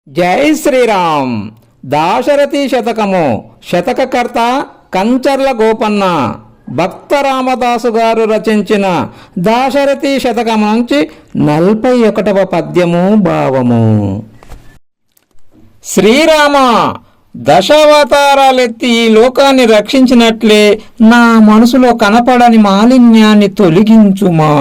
జై శ్రీరామ్. దాశరథి శతకము. శతకకర్త కంచర్ల గోపన్న. భక్త రామదాసు గారు రచించిన దాశరథి శతకం నుంచి 41వ పద్యము భావము. శ్రీరామ, దశావతారాలెత్తి ఈ లోకాన్ని రక్షించినట్లే నా మనసులో కనపడని మాలిన్యాన్ని తొలగించుమా.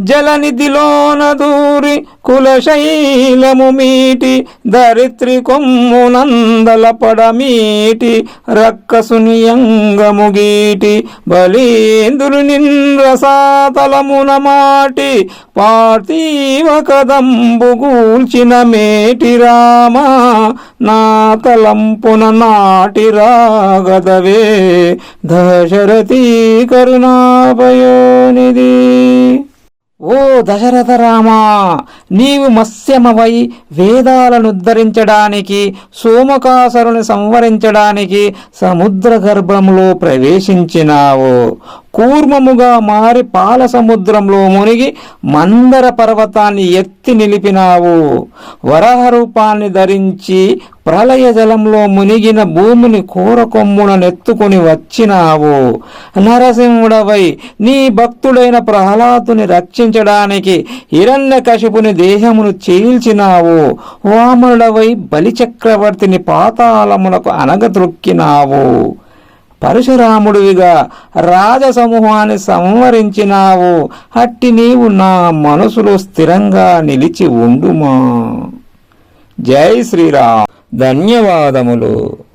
జలనిధిలోన దూరి కులశైలము మీటి ధరిత్రి కొమ్మునందల పడమీటి రక్కసుని యంగముగీటి బలీందురు నింద్రసాతలమున మాటి పార్థివ కదంబు గూల్చిన మేటి రామ నా తలంపున నాటి రాగదవే దశరథి కరుణాపయోనిధి. ఓ దశరథ రామా, నీవు మత్స్యమవై వేదాలను ఉద్ధరించడానికి, సోమకాసురుని సంవరించడానికి సముద్ర గర్భంలో ప్రవేశించినావు. కూర్మముగా మారి పాల సముద్రంలో మునిగి మందర పర్వతాన్ని ఎత్తి నిలిపినావు. వరాహ రూపాన్ని ధరించి ప్రళయ జలంలో మునిగిన భూమిని కూరకొమ్మున నెత్తుకొని వచ్చినావు. నరసింహుడవై నీ భక్తుడైన ప్రహ్లాదుని రక్షించడానికి హిరణ్యకశిపుని దేహమును చీల్చినావు. వామనుడవై బలిచక్రవర్తిని పాతాళమునకు అనగద్రొక్కినావు. పరశురాముడివిగా రాజసమూహాన్ని సంవరించినావు. అట్టి నీవు నా మనసులో స్థిరంగా నిలిచి ఉండుమా. జై శ్రీరామ్. ధన్యవాదములు.